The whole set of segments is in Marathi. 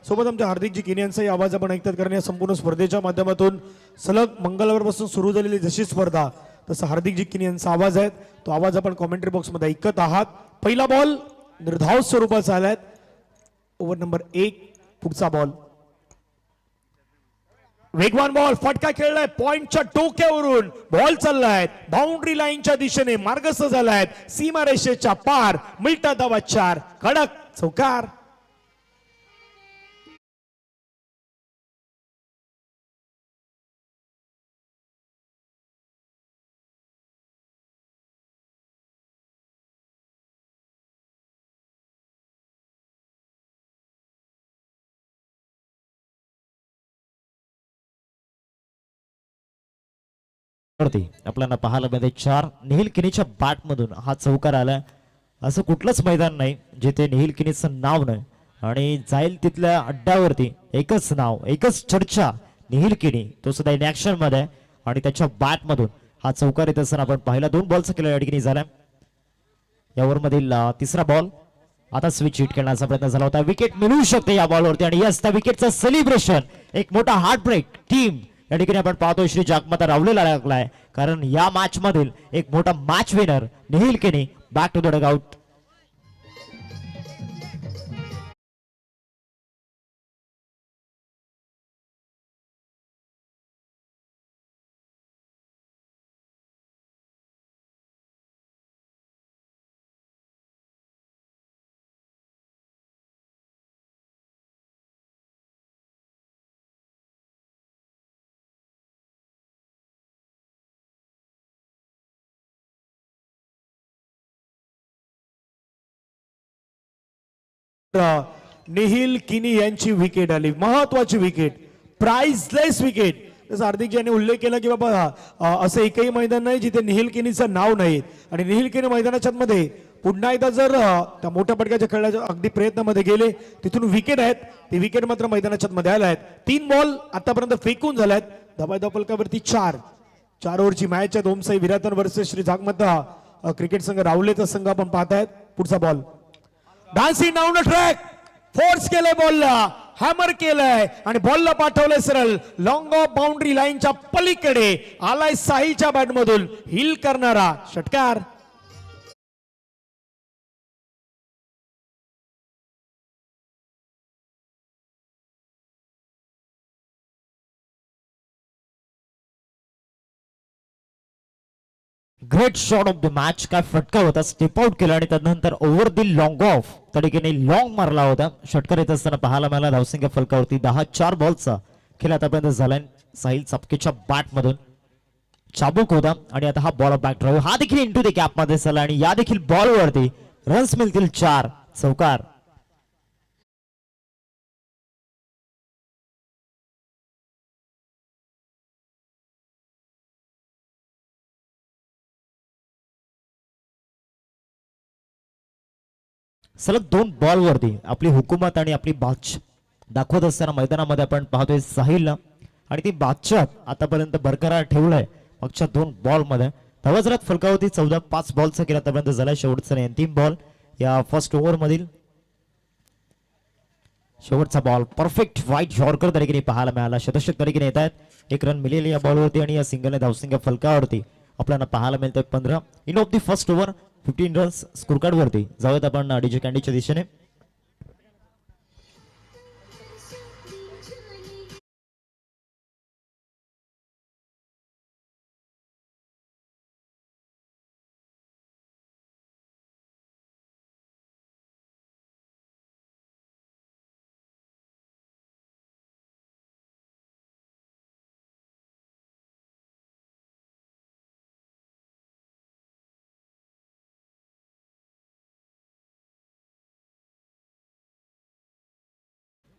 सोबत आमच्या हार्दिकजी किनी यांचाही आवाज आपण ऐकतात, कारण या संपूर्ण स्पर्धेच्या माध्यमातून सलग मंगळवारपासून सुरू झालेली जशी स्पर्धा तसं हार्दिकजी किनी यांचा आवाज आहे, तो आवाज आपण कॉमेंट्री बॉक्समध्ये ऐकत आहात. पहिला बॉल निर्धाव स्वरूपाचा आलाय, ओव्हर नंबर 1. पुढचा बॉल वेगवान बॉल, फटका खेळलाय पॉइंटच्या डोक्यावरून, बॉल चाललाय बाउंड्री लाईनच्या दिशेने, मार्गस्थ झालाय सीमारेषेच्या पार, मिळता धावा 4, कडक चौकार. आपल्याला पाहायला मिळते 4. निहिल किनीच्या बॅट मधून हा चौकार आलाय. असं कुठलंच मैदान नाही जिथे निहिल किनीचं नाव नाही आणि जाईल तिथल्या अड्ड्यावरती एकच नाव, एकच चर्चा, निहिल किनी, तो सुद्धा इन ऍक्शन मध्ये आणि त्याच्या बॅट मधून हा चौकार येत असताना आपण पाहिला. 2 बॉलचा खेळ या ठिकाणी झाला. यावर मधील तिसरा बॉल, आता स्विच हिट करण्याचा प्रयत्न झाला होता, विकेट मिळू शकते या बॉलवरती आणि यस, त्या विकेटचं सेलिब्रेशन, एक मोठा हार्ट ब्रेक टीम या ठिकाणी आपण पाहतो श्री जागमाता रावलेला लागलाय, कारण या मॅच मधील एक मोठा मॅच विनर निहिल किनी बॅक टू द डगआउट. निहिल किनी यांची विकेट आली, महत्वाची विकेट, प्राइसलेस विकेट. जसं हार्दिक यांनी उल्लेख केला की बाबा असं एकही मैदान नाही जिथे निहिल किनीचं नाव नाही आणि निहिल किनी मैदानाच्या मध्ये पुन्हा एकदा जर त्या मोठ्या पटकाच्या खेळाच्या अगदी प्रयत्नामध्ये गेले, तिथून विकेट आहेत, ती विकेट मात्र मैदानाच्या मध्ये आल्या आहेत. 3 बॉल आतापर्यंत फेकून झाल्यात, धाबाधाव फलकावरती 4 ओव्हरची मॅच आहे. ओमसाई विरातन वर्सेस श्री जागमाता क्रिकेट संघ रावलेचा संघ आपण पाहतायत. पुढचा ball dancing down the track, force केलंय बॉलला, हॅमर केलंय आणि बॉलला पाठवलंय सरळ लॉंग ऑफ बाउंड्री लाईनच्या पलीकडे, आलाय साहिलच्या बॅट मधून हिल करणारा षटकार. Great shot of the match. काय फटका होता, स्टेप आउट केला आणि त्यानंतर ओव्हर दी लॉंग ऑफ तरीकेने लॉंग मारला होता. षटकार येत असताना पाहायला मिळाला धावसंख्या फलकावरती 10. 4 बॉलचा खेळ आतापर्यंत झालाय. साहिल चापकेच्या बॅट मधून चाबूक होता आणि आता हा बॉल बॅक ड्राईव्ह, हा देखील इंटू द कॅप मध्ये झाला आणि या देखील बॉल वरती रन्स मिळतील 4, चौकार. सलग 2 बॉल वरती आपली हुकूमत आणि आपली बादशाह दाखवत असताना मैदानामध्ये आपण पाहतोय साहिलला आणि ती बादशाह आतापर्यंत बरकरार ठेवलाय मागच्या 2 बॉल मध्ये. धावाजरात फलकावरती 14. 5 बॉलचा खेळ आतापर्यंत झालाय. शेवटचा आणि अंतिम बॉल या फर्स्ट ओव्हर मधील शेवटचा बॉल, परफेक्ट व्हाईट यॉर्कर तरीकेने पाहायला मिळाला. शतशत तरीकेने येत आहेत. 1 रन मिळेल या बॉलवरती आणि या सिंगलने धावसंख्या फलकावरती आपल्याला पाहायला मिळतोय 15. In of the first over 15 runs score card वरती. जाऊयात आपण डीजे कॅन्डीच्या दिशेने.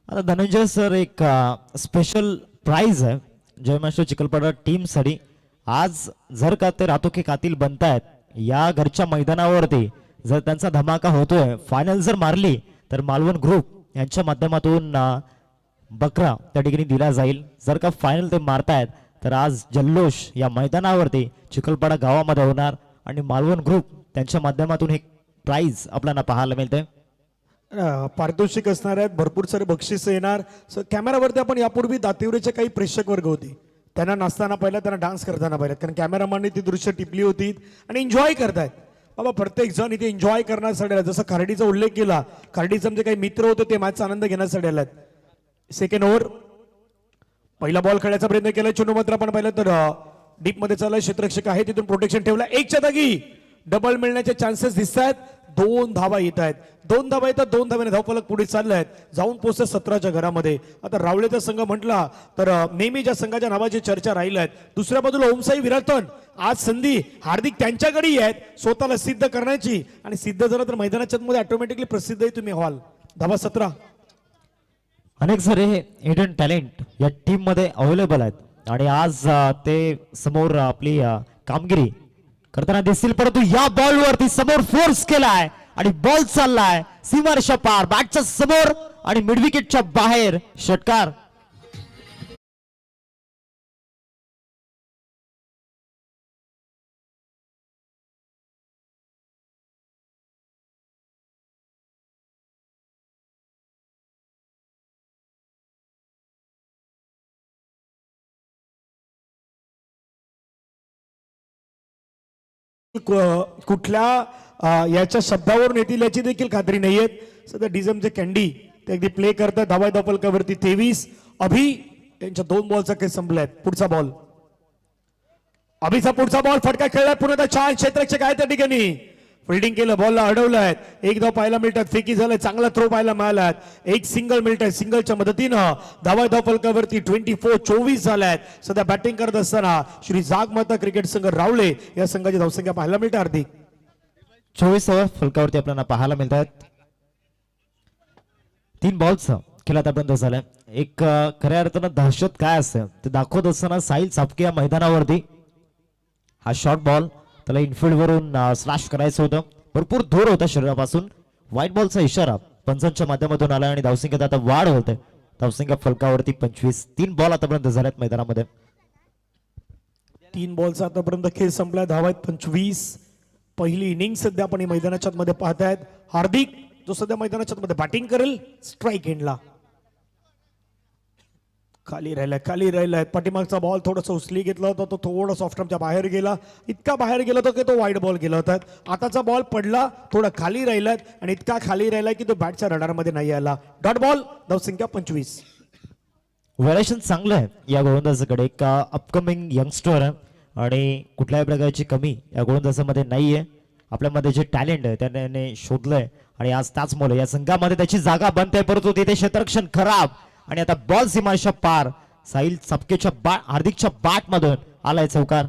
आता धनंजय सर, एक स्पेशल प्राइज आहे जय मास्टर चिखलपाडा टीम साठी. आज जर का ते रातो के कातिल बनतायत या घरच्या मैदानावरती, जर त्यांचा धमाका होतोय, फायनल जर मारली तर मालवण ग्रुप यांच्या माध्यमातून बकरा त्या ठिकाणी दिला जाईल. जर का फायनल ते मारतायत तर आज जल्लोष या मैदानावरती चिखलपाडा गावामध्ये होणार आणि मालवण ग्रुप त्यांच्या माध्यमातून हे प्राइज आपल्याला पाहायला मिळते. पारितोषिक असणार आहेत, भरपूर सारे बक्षीस येणार. कॅमेरावरती आपण यापूर्वी दातिवरेचे काही प्रेक्षक वर्ग होते, त्यांना नाचताना पाहिलं, त्यांना डान्स करताना पाहिलं, कारण कॅमेरामॅनने ती दृश्य टिपली होती आणि एन्जॉय करतायत. बाबा प्रत्येक जण इथे एन्जॉय करण्यासाठी आला. जसं खार्डीचा उल्लेख केला, खार्डीचे आमचे काही मित्र होते ते मॅचचा आनंद घेण्यासाठी आलात. सेकंड ओव्हर, पहिला बॉल खेळायचा प्रयत्न केला चुनू, मात्र आपण पाहिलं तर डीप मध्ये चालला, क्षेत्ररक्षक आहे तिथून प्रोटेक्शन ठेवला. एकच्या जागी डबल मिळण्याचे चान्सेस दिसत आहेत. 2 धावा येत आहेत, 2 धावा येतात, 2 धाव्याने धावफलक पुढे चालले आहेत, जाऊन पोहोचतात 17च्या घरामध्ये. आता रावळेचा संघ म्हटला तर नेहमी ज्या संघाच्या नावाची चर्चा राहिल्या आहेत, दुसऱ्या बाजूला ओमसाई विराटन, आज संधी हार्दिक त्यांच्याकडे आहेत स्वतःला सिद्ध करण्याची, आणि सिद्ध झालं तर मैदानाच्या मध्ये ऑटोमॅटिकली प्रसिद्धही तुम्ही व्हाल. धावा 17. अनेक सारे हिडन टॅलेंट या टीम मध्ये अवेलेबल आहेत आणि आज ते समोर आपली कामगिरी करताना दिसतील. परंतु या बॉल वरती समोर फोर्स केलाय आणि बॉल चाललाय सीमारेषा पार, बॅटच्या समोर आणि मिड विकेटच्या बाहेर. षटकार. कुठल्या याच्या शब्दावरून येतील याची देखील खात्री नाहीये. सध्या डिझमचे कॅन्डी ते अगदी प्ले करतात. धावा धावफलकावरती 23. अभि त्यांच्या 2 बॉलचा खेळ संपलाय. पुढचा बॉल, अभिचा पुढचा बॉल फटका खेळलाय, पुन्हा छान क्षेत्ररक्षक आहे त्या ठिकाणी, फिल्डिंग केलं, बॉलला अडवलंय. एक धाव पाहायला मिळतात, फेकी झालाय, चांगला थ्रो पाहायला मिळालाय, एक सिंगल मिळतंय, सिंगलच्या मदतीनं धावा धावफलकावरती 24 झाल्यात. सध्या बॅटिंग करत असताना श्री जागमाता क्रिकेट संघ रावळे या संघाची धावसंख्या पाहायला मिळते. हार्दिक 24 फलकावरती आपल्याला पाहायला मिळतात. 3 बॉल्स खेळ आतापर्यंत झालाय. एक खऱ्या अर्थानं दहशत काय असतं ते दाखवत असताना साहिल सापके या मैदानावरती हा शॉर्ट बॉल त्याला इनफिल्ड वरून स्लॅश करायचं होतं, भरपूर दूर होता शरीरापासून. व्हाईट बॉलचा इशारा पंचांच्या माध्यमातून आला आणि धावसंख्येत आता वाढ होते. धावसंख्या फलकावरती 25. 3 बॉल आतापर्यंत झाल्यात मैदानामध्ये. 3 बॉलचा आतापर्यंत खेळ संपलाय, धावा आहेत 25. पहिली इनिंग सध्या आपण मैदानाच्या मध्ये पाहतायत. हार्दिक जो सध्या मैदानाच्या मध्ये बॅटिंग करेल, स्ट्राईक एंडला खाली राहिलाय. पाठीमागचा बॉल थोडासा उचली घेतला होता, तो थोडा सॉफ्टमच्या बाहेर गेला, इतका बाहेर गेला होता की तो वाईड बॉल गेला होता. आताचा बॉल पडला, थोडा खाली राहिलाय आणि इतका खाली राहिलाय की तो बॅटच्या रडारमध्ये नाही आला. डॉट बॉल, धावसंख्या 25. व्हॅल्युएशन चांगलं आहे या गोलंदाजाकडे. एक अपकमिंग यंगस्टर आहे आणि कुठल्याही प्रकारची कमी या गोलंदाजामध्ये नाहीये. आपल्यामध्ये जे टॅलेंट आहे त्याने शोधलंय आणि आज त्याचमुळे या संघामध्ये त्याची जागा बनते. परंतु तिथे क्षेत्ररक्षण खराब आणि आता बॉल सीमारेषा पार. साहिल सापकेच्या हार्दिकच्या बॅट मधून आलाय चौकार.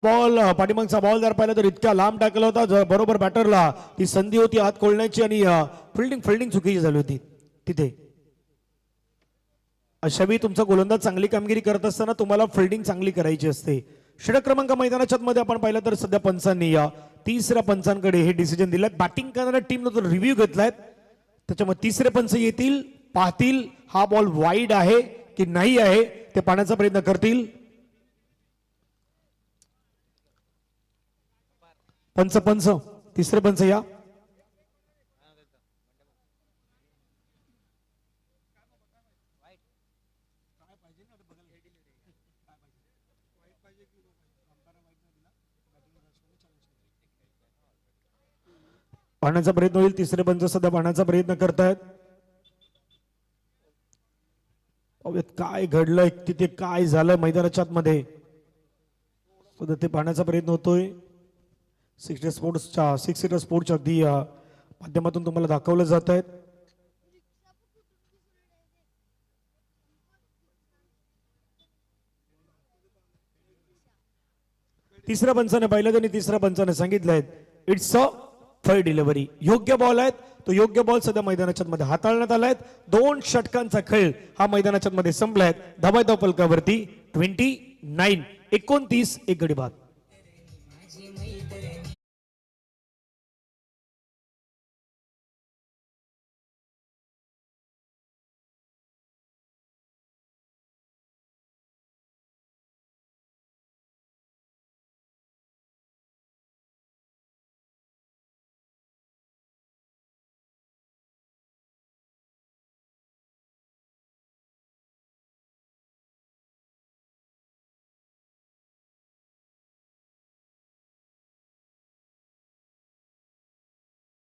बॉल पाठीमागचा बॉल जर पाहिला तर इतका लांब टाकला होता, बरोबर बॅटरला ती संधी होती हात खोलण्याची आणि फिल्डिंग चुकीची झाली होती तिथे. अशावेळी तुमचा गोलंदाज चांगली कामगिरी करत असताना तुम्हाला फिल्डिंग चांगली करायची असते. षटक क्रमांक मैदानाच्या मध्ये आपण पाहिलं तर सध्या पंचांनी या 3ऱ्या पंचांकडे हे डिसिजन दिलं. बॅटिंग करणाऱ्या टीमनं तो रिव्ह्यू घेतलाय, त्याच्यामध्ये 3रे पंच येतील, पाहतील हा बॉल वाईड आहे की नाही आहे ते पाहण्याचा प्रयत्न करतील. पंच 3रे पंच या. पाहण्याचा प्रयत्न होईल. 3रे पंच सध्या पाहण्याचा प्रयत्न करतायत. काय घडलंय तिथे, काय झालं मैदानाच्या मध्ये सध्या ते पाहण्याचा प्रयत्न होतोय. 6 सीटर स्पोर्ट्सच्या अगदी माध्यमातून तुम्हाला दाखवलं जात आहे. तिसऱ्या पंचाने पाहिलं त्यांनी 3ऱ्या पंचाने सांगितलंय इट्स अ थर्ड डिलिव्हरी. योग्य बॉल आहेत, तो योग्य बॉल सध्या मैदानाच्या मध्ये हाताळण्यात आलाय. 2 षटकांचा खेळ हा मैदानाच्या मध्ये संपलाय. धावा धावफलकावरती 29. 29 एक गडी बाद.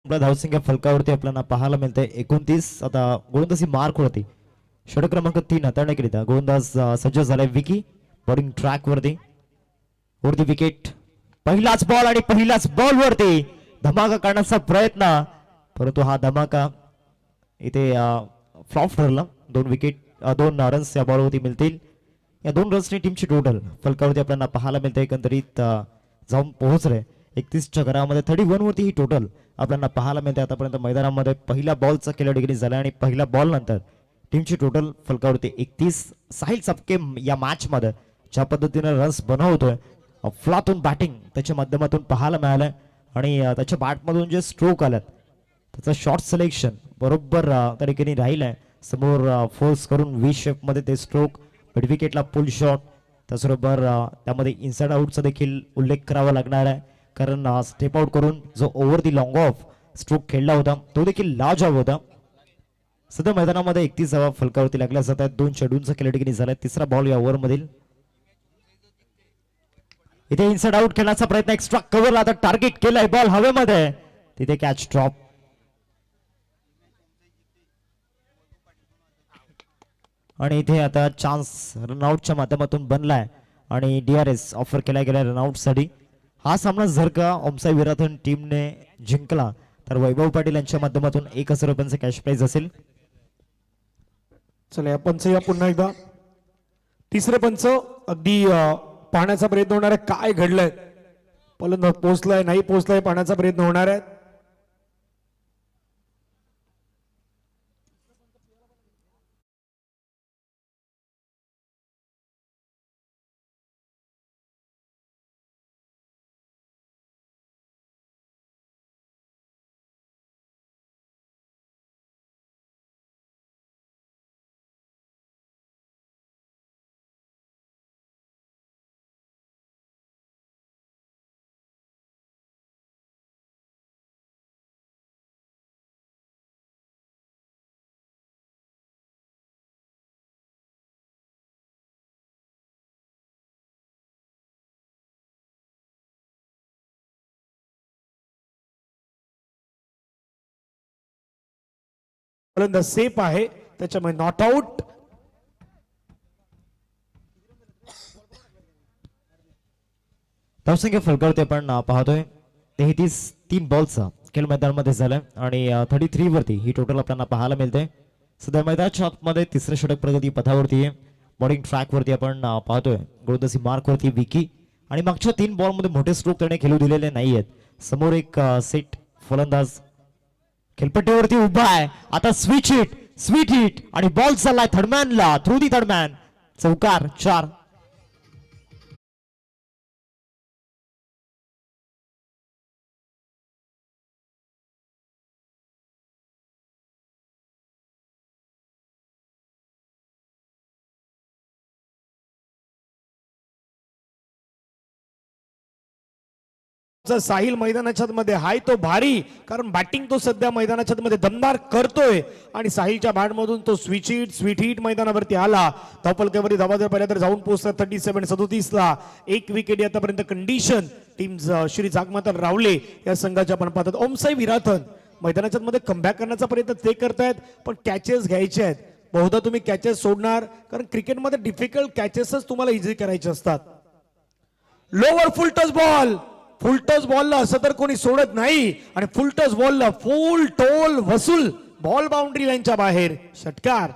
आपल्या धावसंख्या फलकावरती आपल्याला पाहायला मिळते 29. आता गोलंदाजी मार्क वरती षटक क्रमांक 3 हाताळण्याकरिता गोलंदाज सज्ज झालाय विकी. बॉलिंग ट्रॅक वरती विकेट. पहिलाच बॉल आणि पहिलाच बॉल वरती धमाका करण्याचा प्रयत्न, परंतु हा धमाका इथे फ्लॉप ठरला. 2 विकेट 2 रन्स या बॉलवरती मिळतील. या 2 रन्सनी टीमची टोटल फलकावरती आपल्याला पाहायला मिळते एकंदरीत जाऊन पोहोचले 31च्या घरामध्ये. 31 वरती ही टोटल आपल्याला पाहायला मिळते. आतापर्यंत मैदानामध्ये पहिल्या बॉलचा खेळाडू झाला आणि पहिल्या बॉल नंतर टीमची टोटल फलकावरती 31. साहिल सपके या मॅच मध्ये ज्या पद्धतीने रन्स बनवतोय, अफलातून बॅटिंग त्याच्या माध्यमातून पाहायला मिळालं आणि त्याच्या बॅटमधून जे स्ट्रोक आल्यात त्याचं शॉर्ट सिलेक्शन बरोबर त्या ठिकाणी राहिलंय. समोर फोर्स करून व्ही शेप मध्ये ते स्ट्रोक, मिड विकेटला पुल शॉट, त्याचबरोबर त्यामध्ये इनसाइड आउटचा देखील उल्लेख करावा लागणार आहे, कारण स्टेप आउट करून जो over the long of stroke खेळला होता तो देखील लाजवाब होता. सध्या मैदानामध्ये 31 फलकावरती लागल्या जात आहेत. 2 चेंडूंचा खेळ झालाय. 3रा बॉल या ओव्हर मधील. इथे इनसाइड आउट खेळण्याचा प्रयत्न, एक्स्ट्रा कव्हरला आता टार्गेट केलाय, बॉल हवेमध्ये, तिथे कॅच ड्रॉप. आणि इथे आता चान्स रनआउटच्या माध्यमातून बनलाय आणि DRS ऑफर केला गेला रनआउट साठी. हा सामना जर का ओमसाई विराथन टीमने जिंकला तर वैभव पाटील यांच्या माध्यमातून 1,000 रुपयांचे कॅश प्राइज असेल. चला या पंच या पुन्हा एकदा. तिसरे पंच अगदी पाहण्याचा प्रयत्न होणार आहे काय घडलंय. फलंदाज पोहोचलाय नाही पोहोचलाय पाहण्याचा प्रयत्न होणार आहे. फलंदाज सेफ आहे त्याच्यामुळे नॉट आउट. धावसंख्या फलकावरती आपण पाहतोय 33 बॉलचा खेळ मैदानामध्ये झालाय आणि 33 वरती ही टोटल आपल्याला पाहायला मिळते. सध्या मैदानाच्या आतमध्ये 3रं षटक प्रगती पथावरती आहे. बॉलिंग ट्रॅक वरती आपण पाहतोय गोलंदाजी मार्क वरती विकी आणि मागच्या 3 बॉल मध्ये मोठे स्ट्रोक त्याने खेळू दिलेले नाहीयेत. समोर एक सेट फलंदाज खेळपट्टीवरती उभा आहे. आता स्वीट हिट आणि बॉल चाललाय थर्डमॅनला, थ्रू दी थर्डमॅन, चौकार 4. साहिल मैदानाच्या मध्ये हाय तो भारी, कारण बॅटिंग तो सध्या मैदानाच्या मध्ये दमदार करतोय आणि साहिलच्या बॅट मधून तो स्वीट हिट मैदानावरती आला. धावपलकेवरती धावा जर पहिल्या तर जाऊन पोहोचला 37 ला. 1 विकेट आतापर्यंत कंडिशन टीम श्री जागमाता रावले या संघाच्या आपण पाहतात. ओमसाई विराथन मैदानाच्या मध्ये कमबॅक करण्याचा प्रयत्न ते करतायत, पण कॅचेस घ्यायचे आहेत. बहुधा तुम्ही कॅचेस सोडणार, कारण क्रिकेटमध्ये डिफिकल्ट कॅचेसच तुम्हाला इझी करायचे असतात. लोवर फुल टच बॉलला असं तर कोणी सोडत नाही आणि फुल टच बॉलला फुल टोल वसूल, बॉल बाउंड्री लाईनच्या बाहेर, षटकार.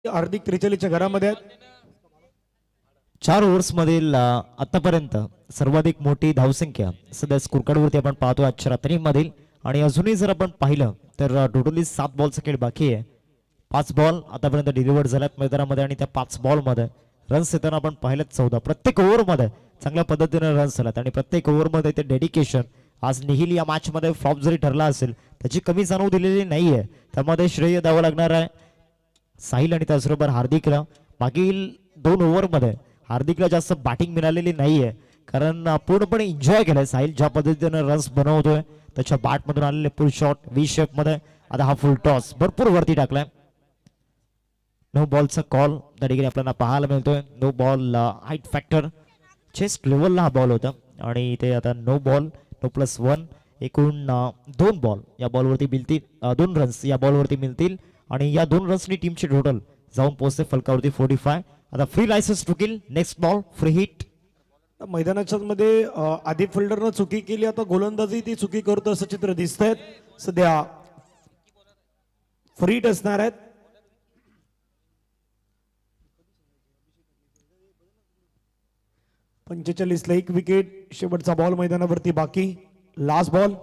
हार्दिक त्रिचलीच्या घरामध्ये 4 ओव्हर्स मधील आतापर्यंत सर्वाधिक मोठी धावसंख्या सध्या स्कोरकार्ड वरती आपण पाहतो आजच्या रात्रीमधील. आणि अजूनही जर आपण पाहिलं तर टोटली 7 बॉलचा खेळ बाकी आहे. 5 बॉल आतापर्यंत डिलिव्हर्ड झाल्यात मैदानामध्ये आणि त्या 5 बॉल मध्ये रन्स येताना आपण पाहिलेत 14. प्रत्येक ओव्हर मध्ये चांगल्या पद्धतीने रन्स झाल्यात आणि प्रत्येक ओव्हर मध्ये ते डेडिकेशन. आज निहिल या मॅच मध्ये फ्लॉप जरी ठरला असेल त्याची कमी जाणीव दिलेली नाहीये, त्यामध्ये श्रेय द्यावं लागणार आहे साहिल आणि त्याचबरोबर हार्दिकला. मागील 2 ओव्हर मध्ये हार्दिकला जास्त बॅटिंग मिळालेली नाहीये, कारण पूर्णपणे एन्जॉय केलाय साहिल ज्या पद्धतीने रन्स बनवतोय त्याच्या बॅटमधून आलेले पुल शॉट व्ही शेप मध्ये. आता हा फुल टॉस भरपूर वरती टाकलाय. नो बॉलचा कॉल त्या ठिकाणी आपल्याला पाहायला मिळतोय. No ball height factor chest लेवलला हा बॉल होता आणि ते आता नो बॉल नो +1 एकूण 2 बॉल या बॉलवरती मिळतील. 2 रन्स या बॉलवरती मिळतील आणि या 2 रन्सनी टीमची टोटल जाऊन पोहोचते फलकावरती 45. आता free licence to kill. Next ball free hit. मैदानाच्या मध्ये आधी फिल्डरनं चुकी केली, आता गोलंदाजी ती चुकी करतो असं चित्र दिसतंय. सध्या फ्री हिट असणार आहेत. ला 1 विकेट. शेवटचा बॉल मैदानावरती बाकी. Last ball.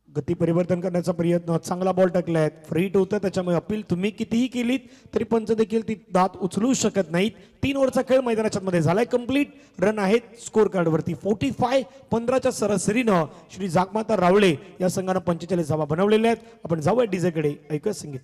गती परिवर्तन करण्याचा प्रयत्न. चांगला बॉल टाकलाय. फ्री हिट होतं त्याच्यामुळे अपील तुम्ही कितीही केलीत तरी पंच देखील ती दात उचलू शकत नाहीत. 3 ओव्हरचा खेळ मैदानाच्या मध्ये झालाय कंप्लीट. रन आहेत स्कोर कार्ड वरती 45. 15च्या सरासरीनं श्री जागमाता रावळे या संघानं 45 धावा बनवलेल्या आहेत. आपण जाऊया डीजे कडे. ऐकूया संगीत.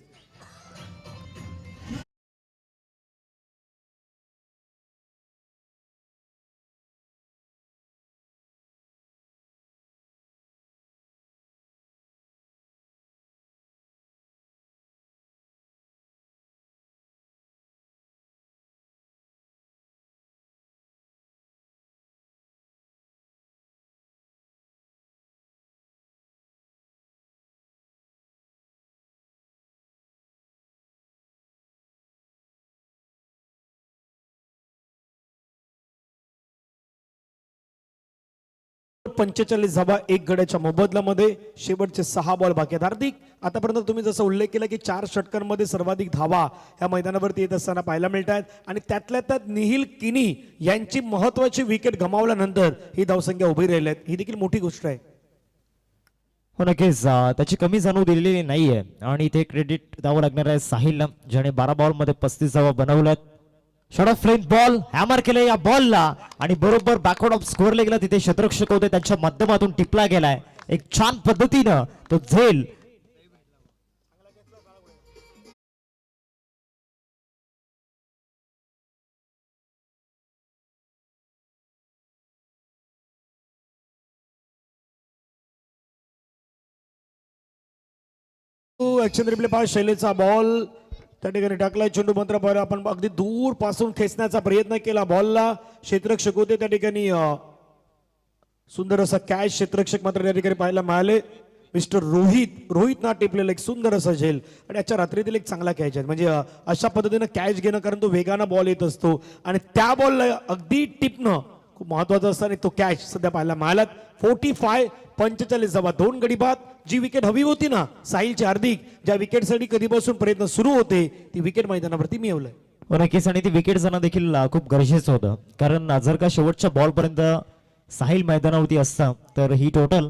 पंचेचाळीस धावा 1 गड्याच्या मोबदल्यामध्ये. शेवटचे 6 बॉल बाकी आहेत. हार्दिक, आतापर्यंत तुम्ही जसं उल्लेख केला की 4 षटकांमध्ये सर्वाधिक धावा या मैदानावरती येत असताना पाहायला मिळत आहेत आणि त्यातल्या त्यात निहिल किनी यांची महत्वाची विकेट गमावल्यानंतर ही धावसंख्या उभी राहिली आहे. ही देखील मोठी गोष्ट आहे. हो नक्कीच त्याची कमी जाणूव दिलेली नाहीये आणि ते क्रेडिट द्यावं लागणार आहे साहिलला ज्याने 12 बॉल मध्ये 35 धावा बनवल्यात. Shot of flame ball hammer केले या बॉलला आणि बरोबर बॅकवर्ड ऑफ स्कोअर गेला. तिथे शतरक्षक होते त्यांच्या माध्यमातून टिपला गेलाय एक छान पद्धतीनं तो झेल. Action replay pass. शैलेचा बॉल त्या ठिकाणी टाकलाय. चेंडू मंत्र आपण अगदी दूर पासून खेचण्याचा प्रयत्न केला. बॉलला क्षेत्ररक्षक होते त्या ठिकाणी सुंदर असा कॅच. क्षेत्ररक्षक मात्र त्या ठिकाणी पाहायला मिळाले. मिस्टर रोहित ना टिपलेला एक सुंदर असा झेल आणि आजच्या रात्रीतील एक चांगला कॅच आहे. म्हणजे अशा पद्धतीनं कॅच घेणं कारण तो वेगानं बॉल येत असतो आणि त्या बॉलला अगदी टिपणं खूप महत्वाचं असतं आणि तो कॅच सध्या पाहायला मिळाला. 45. 45 धावा 2 गडी बाद. जी विकेट हवी होती ना साहिलची, हार्दिक ज्या विकेटसाठी कधीपासून प्रयत्न सुरू होते ती विकेट मैदानावरती मिळवलंय. नक्कीच आणि ती विकेट जाणं देखील खूप गरजेचं होतं कारण जर का शेवटच्या बॉल पर्यंत साहिल मैदानावरती असता तर ही टोटल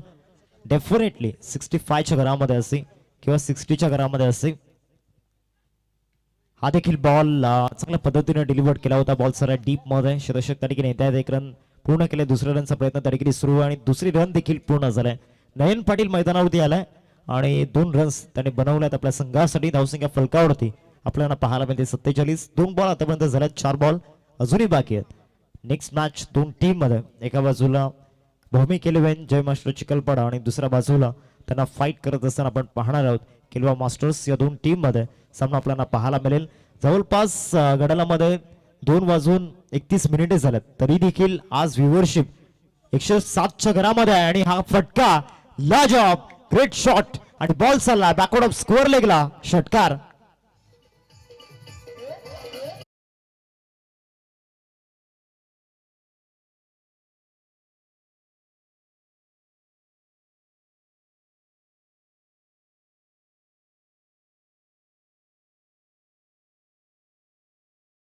डेफिनेटली 65च्या घरामध्ये असते किंवा 60च्या घरामध्ये असते. हा देखील बॉल चांगल्या पद्धतीने डिलिव्हर केला होता. बॉल सर डीप मध्ये. शतरक्षक त्या ठिकाणी येतात. 1 रन पूर्ण केले. दुसऱ्या रनचा प्रयत्न त्या ठिकाणी सुरू आणि दुसरी रन देखील पूर्ण झालाय. नयन पाटील मैदानावरती आलाय आणि 2 रन्स त्याने बनवल्यात आपल्या संघासाठी. धावसंख्या फलकावरती आपल्याला पाहायला मिळते 47. 2 बॉल आतापर्यंत झाल्यात. 4 बॉल अजूनही बाकी आहेत. नेक्स्ट मॅच 2 टीम मध्ये. एका बाजूला भौमिक 11 जय मास्टर चिखलपाडा आणि दुसऱ्या बाजूला त्यांना फाईट करत असताना आपण पाहणार आहोत किल्वा मास्टर्स. या 2 टीम मध्ये सामना आपल्याला पाहायला मिळेल. जवळपास गडालामध्ये 2:31 झाल्यात तरी देखील आज व्ह्यूअरशिप 107च्या घरामध्ये आहे आणि हा फटका लाजॉब ग्रेट शॉट आणि बॉल चालला बॅकवर्ड ऑफ स्कोअर लेगला षटकार.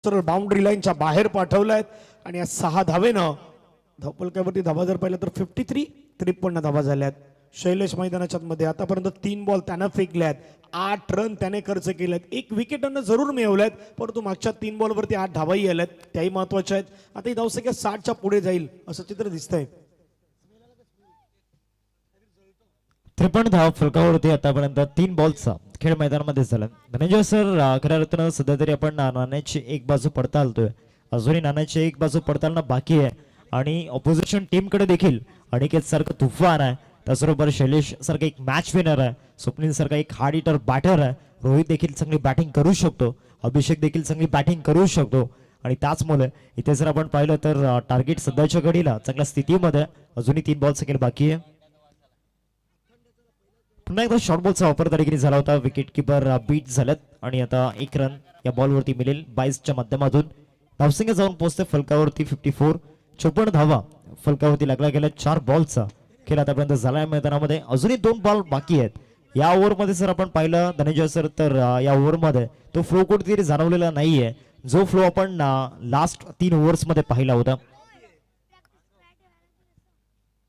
सरळ बाउंड्री लाईनच्या बाहेर पाठवलाय आणि या 6 धावेनं धावपलकावरती धावा जर पाहिलं तर 53 धावा झाल्यात. शैलेश मैदानाच्या मध्ये आतापर्यंत 3 बॉल त्यानं फेकल्यात. 8 रन त्याने खर्च केलेत. 1 विकेट जरूर मिळवल्यात परंतु मागच्या 3 बॉलवरती 8 धावाही आल्यात त्याही महत्वाच्या आहेत. आता ही धावसंख्या 60च्या पुढे जाईल असं चित्र दिसतंय. 53 धाव फलकावरती आतापर्यंत 3 बॉलचा खेळ मैदानामध्ये झाला. धनंजय सर खऱ्या अर्थानं सध्या तरी आपण नाण्याची एक बाजू पडताळतोय. अजूनही नाण्याची एक बाजू पडताळणं बाकी आहे आणि ऑपोजिशन टीमकडे देखील अनिकेत सारखं तुफान आहे, त्याचबरोबर शैलेश सारखं एक मॅच विनर आहे, स्वप्नील सारखा एक हार्ड हिटर बॅटर आहे, रोहित देखील चांगली बॅटिंग करू शकतो, अभिषेक देखील चांगली बॅटिंग करू शकतो. आणि त्याचमुळे इथे जर आपण पाहिलं तर टार्गेट सध्याच्या घडीला चांगल्या स्थितीमध्ये अजूनही 3 बॉल सेकंड बाकी आहे. पुन्हा एकदा शॉर्ट बॉलचा वापर त्या ठिकाणी झाला होता, विकेट किपर बीट झालेत आणि आता 1 रन या बॉलवरती मिळेल 22च्या माध्यमातून. धावसंख्या जाऊन पोहोचते फलकावरती 54, 54 धावा फलकावरती लागला गेल्या 4 बॉलचा खेळ आतापर्यंत झाला मैदानामध्ये. अजूनही 2 बॉल बाकी आहेत या ओव्हरमध्ये. जर आपण पाहिलं धनंजय सर तर या ओव्हरमध्ये तो फ्लो कुठेतरी जाणवलेला नाहीये, जो फ्लो आपण लास्ट 3 ओव्हर्स मध्ये पाहिला होता.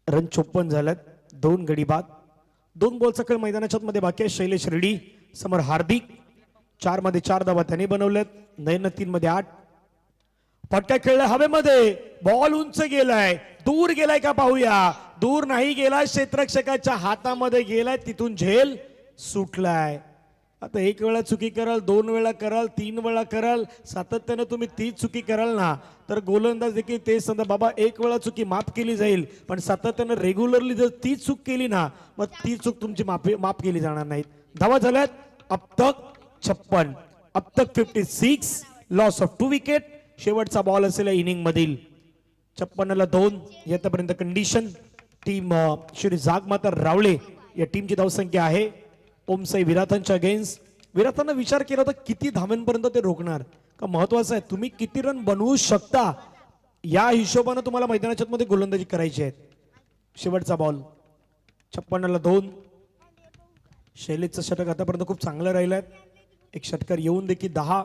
रन 54 झाल्यात, 2 गडी बाद, 2 बॉलचा खेळ मैदानाच्या मध्ये बाकी आहे. शैलेश रेड्डी समोर हार्दिक, 4 मध्ये 4 धावा त्यांनी बनवल्यात, नयन 3 मध्ये 8. फटका खेळला हवेमध्ये, बॉल उंच गेलाय, दूर गेलाय का पाहूया. दूर नाही गेलाय, क्षेत्ररक्षकाच्या हातामध्ये गेलाय, तिथून झेल सुटलाय. आता 1 वेळा चुकी कराल, 2 वेळा कराल, 3 वेळा कराल, सातत्याने तुम्ही 30 चुकी कराल ना तर गोलंदाज देखील तेच सांगतात बाबा 1 वेळा चुकी माफ केली जाईल, पण सातत्याने रेग्युलरली जर 30 चूक केली ना मग ती चूक तुमची माफ केली जाणार नाहीत. धावा झाल्यात अब तक 56, अब तक 56, लॉस ऑफ 2 विकेट. शेवटचा बॉल असेल इनिंग मधील. 56ला 2 येतापर्यंत कंडिशन. टीम श्री जागमाता रावळे या टीमची धावसंख्या आहे. ओमसाई विराथांच्या अगेन्स्ट. विराथांना विचार केला होता किती धाव्यांपर्यंत ते रोखणार, का महत्वाचं आहे तुम्ही किती रन बनवू शकता या हिशोबाने तुम्हाला मैदानाच्या मध्ये गोलंदाजी करायची आहे. शेवटचा बॉल. 56ला 2. शैलेशचं षटक आतापर्यंत खूप चांगलं राहिलंय. एक षटकार येऊन देखील 10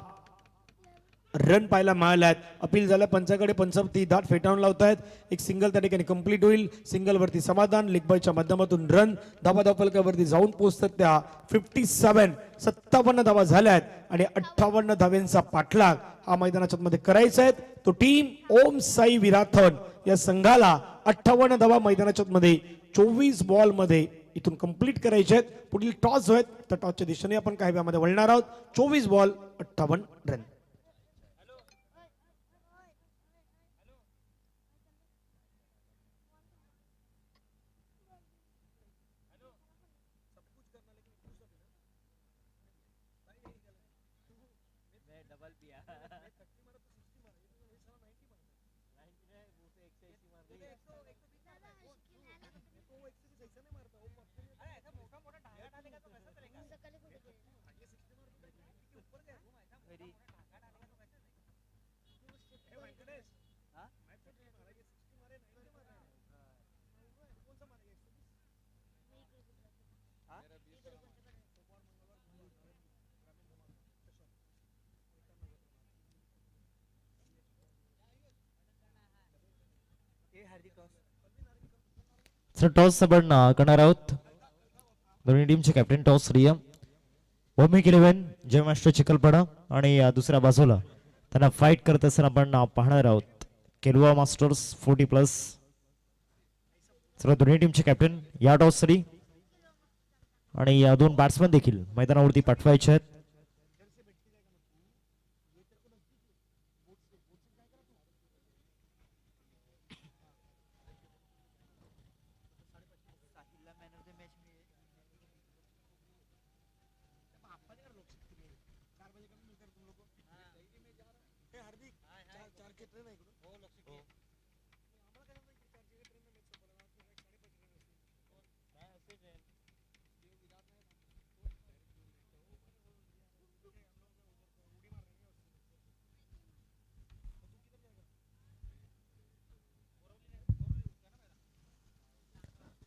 रन पाहायला मिळाल्यात. अपील झालं पंचाकडे, पंचावती दाट फेटाळून लावतायत. एक सिंगल त्या ठिकाणी कंप्लीट होईल. सिंगल वरती समाधान, लेग बायच्या माध्यमातून रन धावा फलकावरती जाऊन पोहोचतात त्या 57 धावा झाल्यात आणि 58 धाव्यांचा पाठलाग हा मैदानाच्या मध्ये करायचा आहे. तो टीम ओम साई विराथन या संघाला 58 धावा मैदानाच्या मध्ये 24 बॉल मध्ये इथून कंप्लीट करायचे आहेत. पुढील टॉस जो आहे त्या टॉसच्या दिशेने आपण काही वेळामध्ये वळणार आहोत. 24 बॉल 58 रन. सर टॉस आपण करणार आहोत. दोन्ही टीमचे कॅप्टन टॉस रिया ओमिक 11 जय मास्टर चिखलपाडा आणि दुसऱ्या बाजूला त्यांना फाईट करत असताना आपण पाहणार आहोत केलवा मास्टर्स 40+. सर दोन्ही टीमचे कॅप्टन या टॉस साठी आणि या 2 बॅट्समन देखील मैदानावरती पाठवायचे आहेत.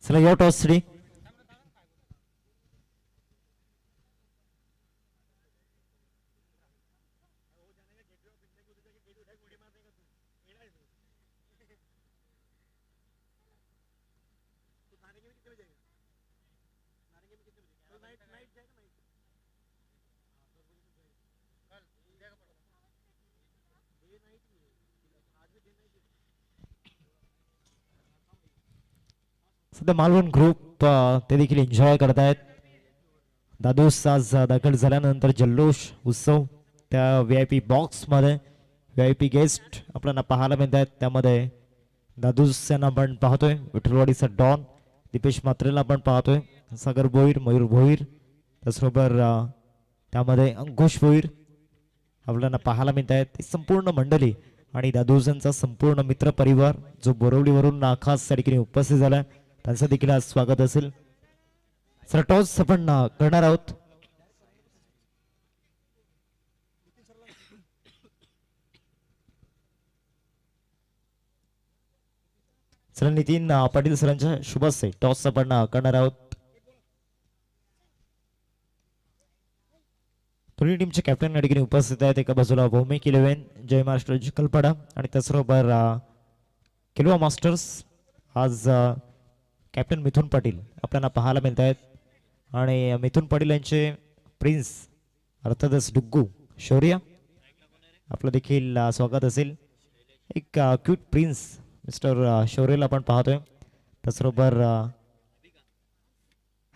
चला या टॉस साठी सध्या मालवण ग्रुप ते देखील एन्जॉय करतायत. दादूस आज दाखल झाल्यानंतर जल्लोष उत्सव त्या VIP बॉक्स मध्ये VIP गेस्ट आपल्याला पाहायला मिळत आहेत. त्यामध्ये दादूस यांना आपण पाहतोय, विठ्ठलवाडीचा डॉन दीपेश मात्रेला आपण पाहतोय, सागर भोईर, मयूर भोईर, त्याचबरोबर त्यामध्ये अंकुश भोईर आपल्याला पाहायला मिळत आहेत. ही संपूर्ण मंडळी आणि दादूजांचा संपूर्ण मित्र परिवार जो बोरवलीवरून खास त्या ठिकाणी उपस्थित झाला, त्यांचं देखील आज स्वागत असेल. सर टॉस आपण करणार आहोत. सर नितीन पाटील सरांच्या शुभ हस्ते टॉस आपण करणार आहोत. दोन्ही टीमचे कॅप्टन या ठिकाणी उपस्थित आहेत. एका बाजूला भौमिक 11 जय महाराष्ट्र चिखलपाडा आणि त्याचबरोबर किलवा मास्टर्स आज कॅप्टन मिथुन पाटील आपल्याला पाहायला मिळत आहेत. आणि मिथुन पाटील यांचे प्रिन्स अर्थातच डुग्गू शौर्य आपलं देखील स्वागत असेल. एक क्यूट प्रिन्स मिस्टर शौर्यला आपण पाहतोय. त्याचबरोबर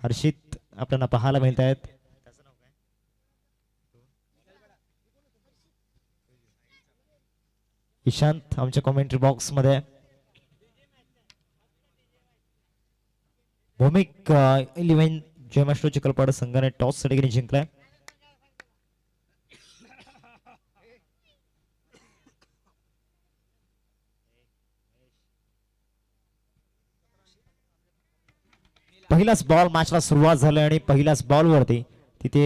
हर्षित आपल्याला पाहायला मिळत आहेत. ईशांत आमच्या कॉमेंट्री बॉक्स मध्ये. भौमिक 11 जय महाराष्ट्र चिखलपाडा संघाने टॉस साठी जिंकलाय. पहिलाच बॉल मॅचला सुरुवात झाली आणि पहिल्याच बॉल वरती तिथे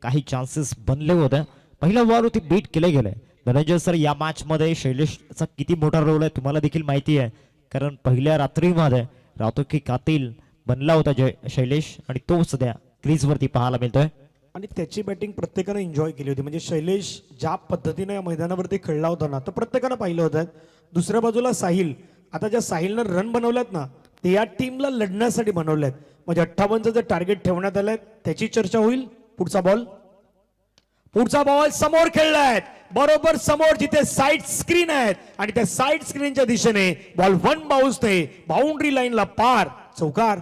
काही चान्सेस बनले होते. पहिला बॉल होती बीट केले गेले. धनंजय सर या मॅच मध्ये शैलेशचा किती मोठा रोल आहे तुम्हाला देखील माहिती आहे, कारण पहिल्या रात्रीमध्ये राहतो की कातील बनला होता शैलेश आणि तो सध्या क्रीज वरती पाहायला मिळतोय. आणि त्याची बॅटिंग प्रत्येकाने एन्जॉय केली होती. म्हणजे शैलेश ज्या पद्धतीने या मैदानावरती खेळला होता ना, तो प्रत्येकानं पाहिलं होतं. दुसऱ्या बाजूला साहिल, आता ज्या साहिलनं रन बनवल्यात ना ते या टीमला लढण्यासाठी बनवल्यात. म्हणजे 58चं जे टार्गेट ठेवण्यात आलंय त्याची चर्चा होईल. पुढचा बॉल समोर खेळलाय, बरोबर समोर जिथे साइड स्क्रीन आहेत आणि त्या साइड स्क्रीनच्या दिशेने बॉल 1 बाउन्स ते बाउंड्री लाईनला पार, चौकार.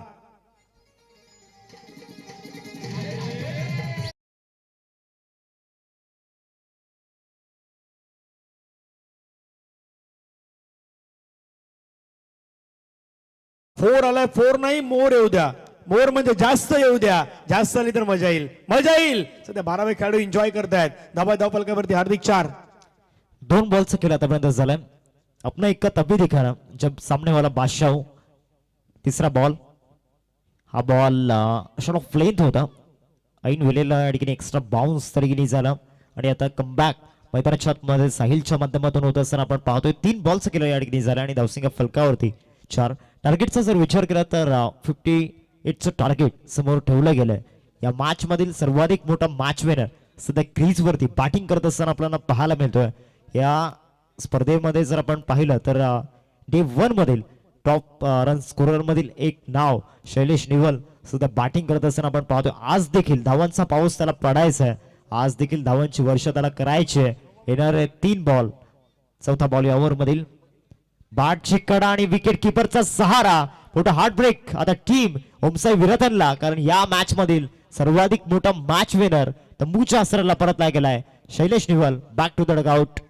फोर आलाय, फोर नाही मोर येऊ द्या. मोर म्हणजे जास्त येऊ द्या, जास्त आली तर मजा येईल. सध्या 12वे खेळाडू एन्जॉय करतायत. धाव फलकावरती हार्दिक 4. 2 बॉलचा खेळ आतापर्यंत झालाय. अपना इक्का तभी दिखाना जब सामने वाला बादशाह हो. तिसरा बॉल, हा बॉल शॉट ऑफ लेंथ होता. ऐन वेळेला या ठिकाणी एक्स्ट्रा बाउन्स तरीके झाला आणि आता कमबॅक मैदानाच्या आतमध्ये साहिलच्या माध्यमातून होत असताना आपण पाहतोय. 3 बॉलचा खेळ या ठिकाणी झाला आणि धावसंख्या फलकावरती 4. टार्गेटचा जर विचार केला तर 58चं टार्गेट समोर ठेवलं गेलंय. या मॅच मधील सर्वाधिक मोठा मॅच विनर सध्या क्रीज वरती बॅटिंग करत असताना आपल्याला पाहायला मिळतोय. या स्पर्धेमध्ये जर आपण पाहिलं तर डे 1 मधील टॉप रन स्कोरर मधील एक नाव शैलेश निवल सुद्धा बॅटिंग करत असताना आपण पाहतोय. आज देखील धावांचा पाऊस त्याला पडायचा आहे. आज देखील धावांची वर्षा त्याला करायची आहे. येणारे 3 बॉल, चौथा बॉल या ओव्हर मधील बॅटची कडा आणि विकेट किपरचा सहारा. मोठा हार्ट ब्रेक आता टीम ओमसाई विरतनला, कारण या मॅच मधील सर्वाधिक मोठा मॅच विनर तंबूच्या आसराला परतला गेलाय. शैलेश निवल बॅक टू द डगआउट.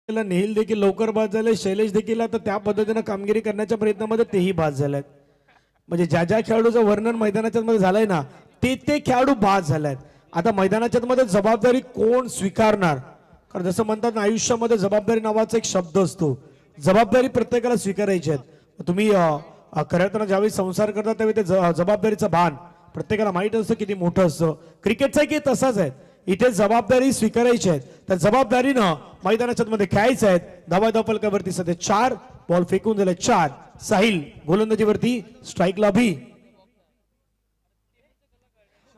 नेहिल देखील लवकर बाद झाले. शैलेश देखील आता त्या पद्धतीने कामगिरी करण्याच्या प्रयत्नामध्ये तेही बाद झालेत. म्हणजे ज्या खेळाडूचं वर्णन मैदानाच्या मध्ये झालंय ना ते खेळाडू बाद झालेत. आता मैदानाच्या मध्ये जबाबदारी कोण स्वीकारणार, कारण जसं म्हणतात ना आयुष्यामध्ये जबाबदारी नावाचा एक शब्द असतो. जबाबदारी प्रत्येकाला स्वीकारायची आहे. तुम्ही खऱ्या अर्थानं ज्यावेळी संसार करता त्यावेळी ते जबाबदारीचं भान प्रत्येकाला माहित असतं किती मोठं असतं. क्रिकेटचा की तसाच आहे. इथे जबाबदारी स्वीकारायची आहे. त्या जबाबदारीनं मैदानाच्या मध्ये खेळायचं आहे. धाव फलकावरती सध्या 4 बॉल फेकून दिले 4. साहिल गोलंदाजीवरती, स्ट्राईकला भी.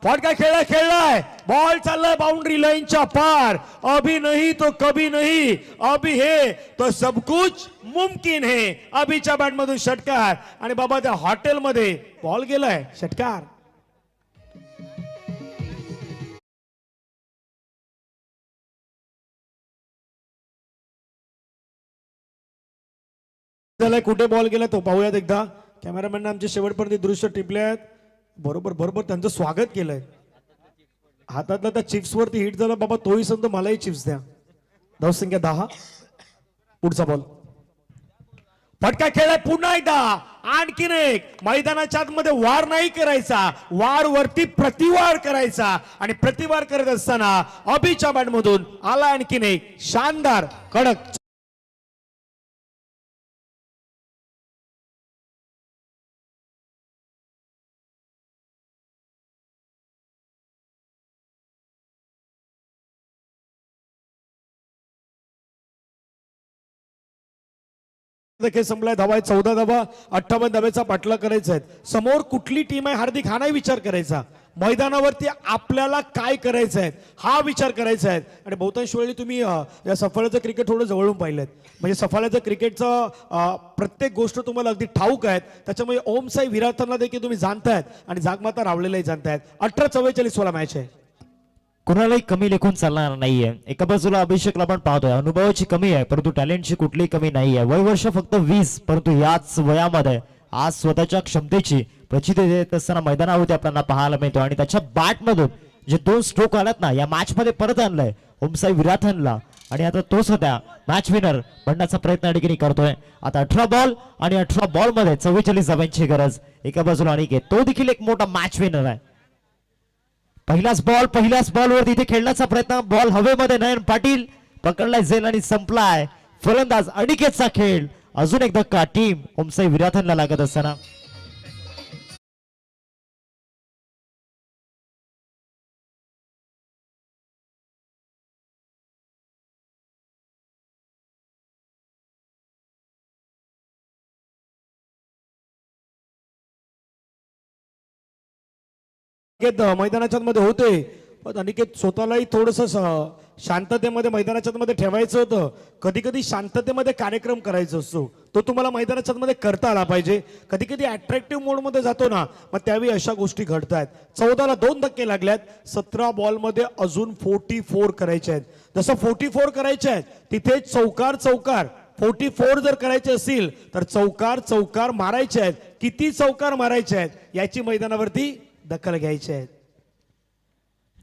फटका खेळलाय, बॉल चाललाय बाउंड्री लाईनच्या पार. अभी नहीं तो कभी नहीं, अभी है तो सब कुछ मुमकिन है. अभिच्या बॅट मधून षटकार आणि बाबा त्या हॉटेलमध्ये बॉल गेलाय, षटकार. त्याला कुठे बॉल गेला तो पाहूयात एकदा. कॅमेरामॅन आमचे शेवटपर्यंत दृश्य टिपले आहेत. बरोबर बरोबर त्यांचं स्वागत केलंय. हातातला त्या चिप्स वरती हिट झाला बाबा, तोही समजा मलाही चिप्स द्या. धावसंख्या 10. पुढचा बॉल फटका खेळाय पुन्हा एकदा. आणखीन एक. मैदानाच्या आतमध्ये वार नाही करायचा, वार वरती प्रतिवार करायचा. आणि प्रतिवार करत असताना अभिच्या बॅट मधून आला आणखीन एक शानदार कडक. खेळ संपलाय. धावा आहेत 14 धावा. 58 धाब्याचा पाठलाग करायचा आहे. समोर कुठली टीम आहे हार्दिक हा नाही विचार करायचा, मैदानावरती आपल्याला काय करायचं आहे हा विचार करायचा आहे. आणि बहुतांश वेळी तुम्ही या सफाळ्याचं क्रिकेट थोडं जवळून पाहिलं, म्हणजे सफाळ्याचं क्रिकेटचं प्रत्येक गोष्ट तुम्हाला अगदी ठाऊक आहेत. त्याच्यामुळे ओम साई विराटनला देखील तुम्ही जाणतायत आणि जागमाता रावलेलाही जाणतायत. 18-44 वाला मॅच आहे. कुणालाही कमी लेखून चालणार नाहीये. एका बाजूला अभिषेकला आपण पाहतोय अनुभवाची कमी आहे, परंतु टॅलेंटची कुठलीही कमी नाहीये. वय वर्ष फक्त 20, परंतु याच वयामध्ये आज स्वतःच्या क्षमतेची प्रचिती देत असताना मैदानावरती आपल्याला पाहायला मिळतो. आणि त्याच्या बॅट मधून जे 2 स्ट्रोक आलात ना, या मॅच मध्ये परत आणलंय ओमसाई विराथनला. आणि आता तो सध्या मॅच विनर बनण्याचा प्रयत्न या ठिकाणी करतोय. आता 18 बॉल आणि 18 बॉल मध्ये 44 धावांची गरज. एका बाजूला आणि तो देखील एक मोठा मॅच विनर आहे. पहिल्याच बॉलवर इथे खेळण्याचा प्रयत्न. बॉल हवेमध्ये नयन पाटील पकडलाय झेल आणि संपलाय. फलंदाज अनिकेतचा खेळ. अजून एक धक्का टीम ओमसाई विराथनला लागत असताना. मैदानाच्या मध्ये होते, पण अनिकेत स्वतःलाही थोडस शांततेमध्ये मैदानाच्या मध्ये ठेवायचं होतं. कधी कधी शांततेमध्ये कार्यक्रम करायचा असतो, तो तुम्हाला मैदानाच्या मध्ये करता आला पाहिजे. कधी कधी अट्रॅक्टिव्ह मोड मध्ये जातो ना, मग त्यावेळी अशा गोष्टी घडतात. 14ला 2 धक्के लागल्यात. 17 बॉल मध्ये अजून 44 करायचे आहेत. जसं 44 करायचे आहेत तिथे चौकार 44 जर करायचे असतील तर चौकार मारायचे आहेत. किती चौकार मारायचे आहेत याची मैदानावरती दखल घ्यायची आहे.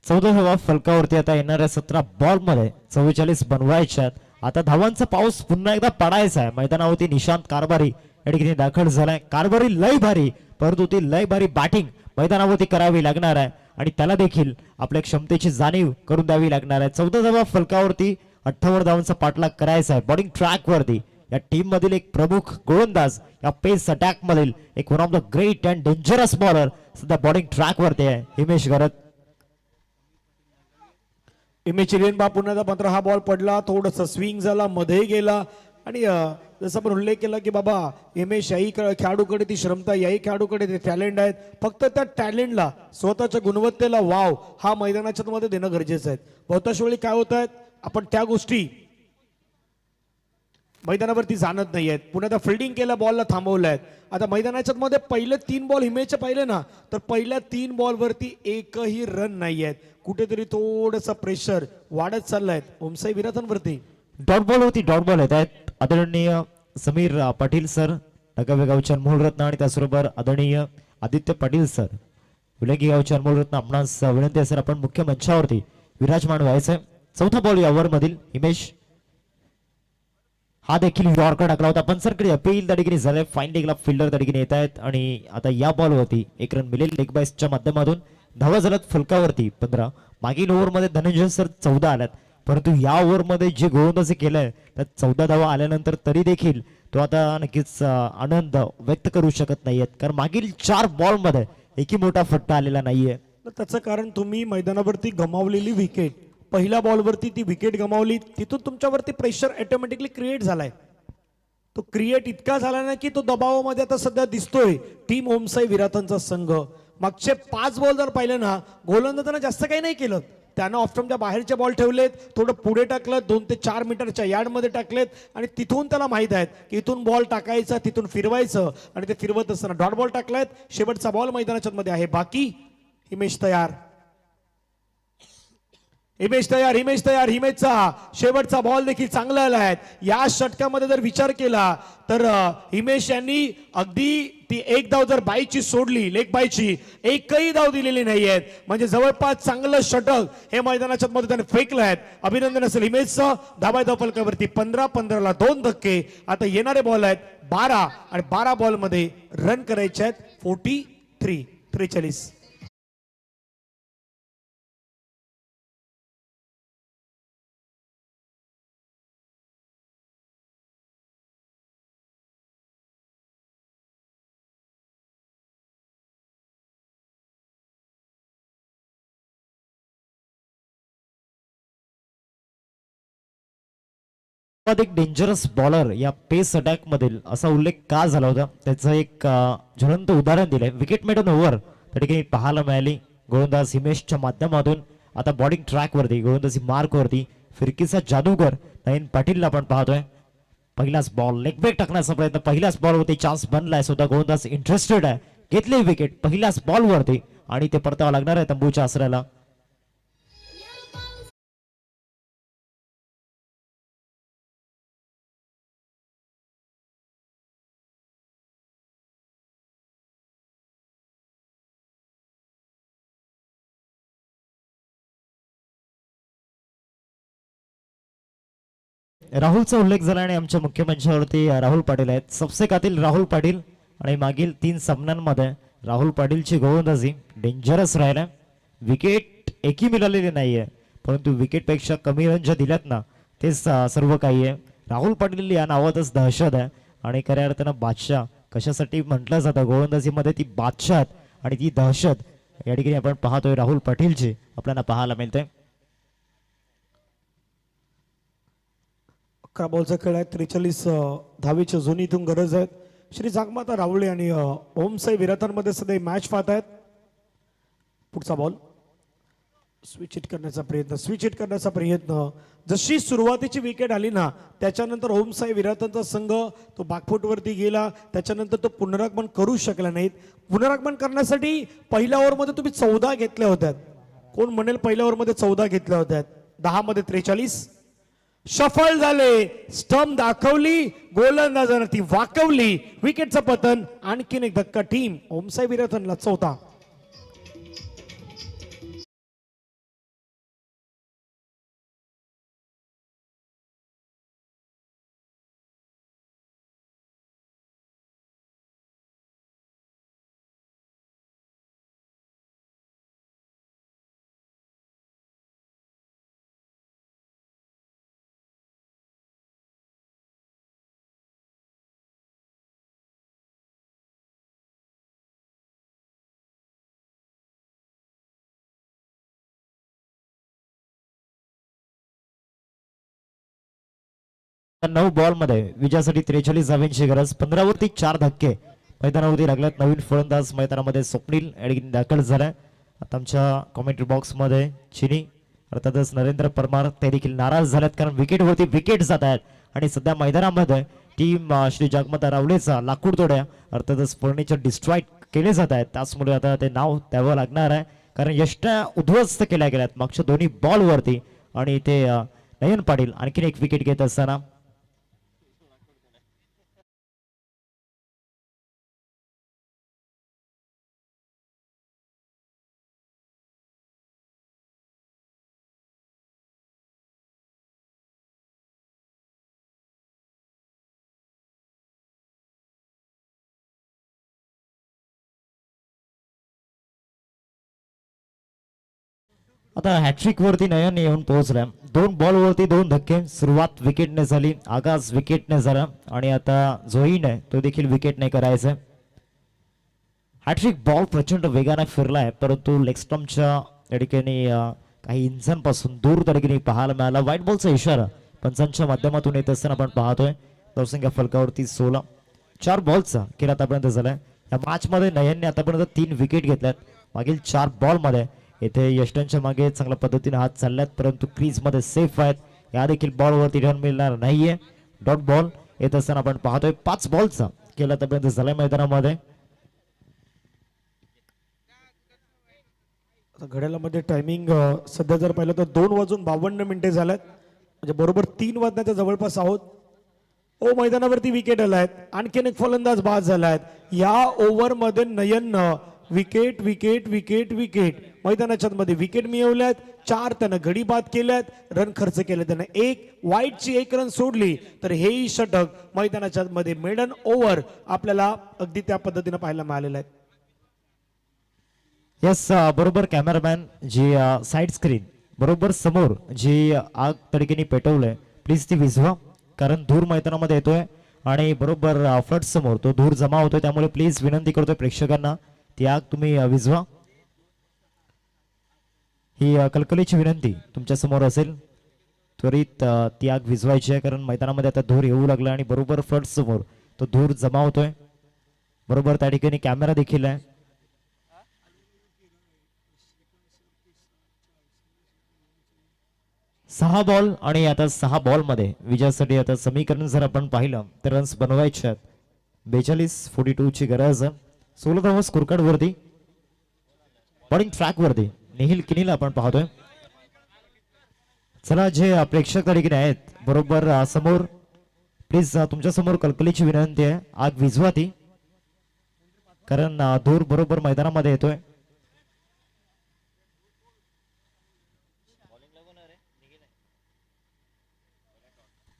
14व्या फलकावरती आता येणाऱ्या 17 बॉल मध्ये 44 बनवायच्यात. आता धावांचा पाऊस पुन्हा एकदा पडायचा आहे. मैदानावरती निशांत कारभारी या ठिकाणी दाखल झालाय. कारभारी लय भारी, परंतु ती लय भारी बॅटिंग मैदानावरती करावी लागणार आहे आणि त्याला देखील आपल्या क्षमतेची जाणीव करून द्यावी लागणार आहे. 14व्या फलकावरती 58 धावांचा पाठलाग करायचा आहे. बॉलिंग ट्रॅक वरती या टीम मधील एक प्रमुख गोलंदाज, या पेस अटॅक मधील एक one of the great and dangerous bowler सध्या बॉलिंग ट्रॅक वरती आहे, हिमेश गरत. हिमेश चिरेनबा पुन्हा मात्र हा बॉल पडला, थोडस स्विंग झाला, मध्ये गेला. आणि जसं आपण उल्लेख केला की बाबा हिमेश याही खेळाडूकडे ती क्षमता, याही खेळाडूकडे ते टॅलेंट आहेत. फक्त त्या टॅलेंटला, स्वतःच्या गुणवत्तेला वाव हा मैदानाच्या मध्ये देणं गरजेचं आहे. बहुतांश वेळी काय होत आहेत, आपण त्या गोष्टी मैदानावरती जाणत नाहीयेत. पुन्हा त्या फिल्डिंग केल्या बॉलला थांबवलंय. आता मैदानाच्या मध्ये पहिले 3 बॉल हिमेशचे पाहिले ना, तर पहिल्या 3 बॉलवरती एकही रन नाहीयेत. कुठेतरी थोडंसं प्रेशर वाढत चाललंय ओमसाई विराथनवरती. डॉट बॉल येत आहेत. आदरणीय समीर पाटील सर, नगावे गावचे अनमोलरत्न, आणि त्याचबरोबर आदरणीय आदित्य पाटील सर, विलंगी गावचे अनमोलरत्न, आपणास विनंती आहे सर आपण मुख्य मंचावरती विराजमान व्हायचंय. 4था बॉल या ओव्हर मधील हिमेश हा देखील यॉर्कर टाकला होता. पण सरकडे अपील त्या ठिकाणी झालंय. फाईन लेगला फिल्डर त्या ठिकाणी येत आहेत आणि आता या बॉलवरती 1 रन मिळेल लेग बाईसच्या माध्यमातून. धावा झाल्यात फलकावरती 15. मागील ओव्हरमध्ये धनंजय सर 14 आल्यात, परंतु या ओव्हरमध्ये जे गोलंदाजी केलंय त्यात 14 धावा आल्यानंतर तरी देखील तो आता नक्कीच आनंद व्यक्त करू शकत नाहीयेत, कारण मागील 4 बॉलमध्ये एकही मोठा फटका आलेला नाहीये. त्याचं कारण तुम्ही मैदानावरती गमावलेली विकेट, पहिल्या बॉलवरती ती विकेट गमावली, तिथून तुमच्यावरती प्रेशर ऑटोमॅटिकली क्रिएट झालाय. तो क्रिएट इतका झाला ना की तो दबावामध्ये आता सध्या दिसतोय टीम ओमसाई विराथनचा संघ. मागचे 5 बॉल जर पाहिले ना, गोलंदाजांना जास्त काही नाही केलं. त्यानं ऑफस्टम्पच्या बाहेरचे बॉल ठेवलेत, थोडं पुढे टाकलं, 2 ते 4 मीटरच्या यार्डमध्ये टाकलेत. आणि तिथून त्याला माहित आहे की इथून बॉल टाकायचा, तिथून फिरवायचं. आणि ते फिरवत असताना डॉट बॉल टाकलायत. शेवटचा बॉल मैदानाच्या मध्ये आहे. बाकी हिमेश तयार. हिमेश तयार, हिमेश तयार. हिमेशचा शेवटचा बॉल देखील चांगला आला आहे. या षटकामध्ये जर विचार केला तर हिमेश यांनी अगदी ती एक धाव जर बाईची सोडली, लेग बाईची, एकही धाव दिलेली नाहीये. म्हणजे जवळपास चांगलं षटक हे मैदानाच्या मध्ये त्याने फेकलं आहे. अभिनंदन असेल हिमेशचं. धाबाय धाव फलकावरती 15-15ला 2 धक्के. आता येणारे बॉल आहेत 12 आणि 12 बॉल मध्ये रन करायचे आहेत 43. सर्वाधिक डेंजरस बॉलर या पेस अटॅक मधील असा उल्लेख का झाला होता त्याचं एक ज्वलंत उदाहरण दिलंय. विकेट मेडन ओव्हर त्या ठिकाणी पाहायला मिळाली गोलंदाज हिमेशच्या माध्यमातून. आता बॉलिंग ट्रॅक वरती गोलंदाजी मार्क वरती फिरकीचा जादूगर नयन पाटीलला आपण पाहतोय. पहिलाच बॉल लेग ब्रेक टाकण्याचा प्रयत्न, पहिल्याच बॉल वरती चान्स बनलाय. सुद्धा गोलंदाज इंटरेस्टेड आहे. घेतली विकेट पहिल्याच बॉल वरती आणि ते परतावं लागणार आहे तंबूच्या आसऱ्याला. राहुलचा उल्लेख झाला आणि आमच्या मुख्य मंचावरती राहुल पाटील आहेत. सपसेकातील राहुल पाटील आणि मागील 3 सामन्यांमध्ये राहुल पाटीलची गोलंदाजी डेंजरस राहिला. विकेट एकही मिळालेली नाहीये, परंतु विकेटपेक्षा कमी रन ज्या दिल्यात ना ते सर्व काही आहे. राहुल पाटील या नावातच दहशत आहे आणि खऱ्या अर्थानं बादशाह कशासाठी म्हटलं जातं गोलंदाजीमध्ये ती बादशाह आणि ती दहशत या ठिकाणी आपण पाहतोय राहुल पाटीलची आपल्याला पाहायला मिळते. 11 बॉलचा खेळ आहे. 43 धावेच्या झोनीतून गरज आहे. श्री जागमाता रावळे आणि ओमसाई विराटांमध्ये सध्या मॅच पाहत आहेत. पुढचा बॉल स्विच हिट करण्याचा प्रयत्न. जशी सुरुवातीची विकेट आली ना त्याच्यानंतर ओमसाई विराटांचा संघ तो बॅकफूटवरती गेला. त्याच्यानंतर तो पुनरागमन करू शकला नाहीत. पुनरागमन करण्यासाठी पहिल्या ओव्हरमध्ये तुम्ही 14 घेतल्या होत्या. कोण म्हणेल पहिल्या ओव्हरमध्ये 14 घेतल्या होत्या. 10 मध्ये 43 सफल झाले. स्टंप दाखवली, गोलंदाजानं ती वाकवली. विकेटचं पतन. आणखीन एक धक्का टीम ओमसाई विराटनला 4था. तर 9 बॉल मध्ये विजयासाठी 43 धावांची गरज. 15 वरती 4 धक्के मैदानावरती लागल्यात. नवीन फलंदाज मैदानामध्ये स्वप्नील अडगिन दाखल झालाय. आता आमच्या कॉमेंट्री बॉक्स मध्ये चिनी अर्थातच नरेंद्र परमार ते देखील नाराज झालेत कारण विकेटवरती विकेट जात आहेत आणि सध्या मैदानामध्ये टीम श्री जगमाता रावलेचा लाकूड तोड्या अर्थातच फर्निचर डिस्ट्रॉय केले जात आहेत. त्याचमुळे आता ते नाव द्यावं लागणार आहे कारण यष्ट्या उद्ध्वस्त केल्या गेल्यात मागच्या दोन्ही बॉल वरती आणि ते नयन पाटील आणखीन एक विकेट घेत असताना. आता हॅट्रिक वरती नयन येऊन पोहोचलाय. 2 बॉल वरती 2 धक्के. सुरुवात विकेटने झाली, आगाज विकेटने झाला आणि आता जोईने तो देखील विकेटने करायचं. हॅट्रिक बॉल प्रचंड वेगाने फिरलाय परंतु लेग स्टंपच्या या ठिकाणी काही इंचांपासून दूर त्या ठिकाणी पाहायला मिळाला. व्हाईट बॉलचा इशारा पंचांच्या माध्यमातून येत असताना आपण पाहतोय. धावसंख्या फलकावरती 16. 4 बॉलचा खेळ आतापर्यंत झालाय. या मॅच मध्ये नयनने आतापर्यंत 3 विकेट घेतल्यात. मागील 4 बॉल मध्ये येथे यष्टांच्या मागे चांगल्या पद्धतीने हात चालल्यात परंतु क्रीज मध्ये सेफ आहेत. या देखील बॉल वरती रन मिळणार नाहीये. डॉट बॉल येत असताना आपण पाहतोय. 5 बॉलचा खेळ आतापर्यंत झालाय मैदानामध्ये. आता घड्याळामध्ये टायमिंग सध्या जर पाहिलं तर 2:52 झाल्यात, म्हणजे बरोबर 3 वाजण्याच्या जवळपास आहोत. मैदानावरती विकेट आलायत, आणखीन एक फलंदाज बाद झालायत या ओव्हरमध्ये. नयन विकेट विकेट विकेट विकेट मैदानाच्या मध्ये विकेट मिळवल्यात. 4 त्यानं गडी बाद केल्यात, रन खर्च केले त्यानं. एक वाईटची 1 रन सोडली तर हेही षटक मैदानाच्या मध्ये मेडन ओव्हर आपल्याला अगदी त्या पद्धतीने पाहायला मिळालेलं आहे. यस बरोबर कॅमेरामॅन जी साईड स्क्रीन बरोबर समोर जी आग तडकीने पेटवलंय प्लीज ती विझवा, कारण धूर मैदानामध्ये येतोय आणि बरोबर फ्लड समोर तो धूर जमा होतोय. त्यामुळे प्लीज विनंती करतोय प्रेक्षकांना ती आग तुम्ही विझवा. ही कलकलीची विनंती तुमच्या समोर असेल, त्वरित ती आग विझवायची आहे, कारण मैदानामध्ये आता धूर येऊ लागला आणि बरोबर फ्लड समोर तो धूर जमा होतोय. बरोबर त्या ठिकाणी कॅमेरा देखील आहे. सहा बॉल आणि आता 6 बॉल मध्ये विजयासाठी आता समीकरण जर आपण पाहिलं तर रन्स बनवायचे आहेत. 42-42 ची गरज. 16 धावा स्कोरकार्ड वरती. बॉलिंग ट्रॅक वरती निहिल किनीला आपण पाहतोय. चला जे प्रेक्षक त्या ठिकाणी आहेत बरोबर समोर प्लीज तुमच्या समोर कलकलीची विनंती आहे, आग विझवा ती, कारण धूर बरोबर मैदानामध्ये येतोय.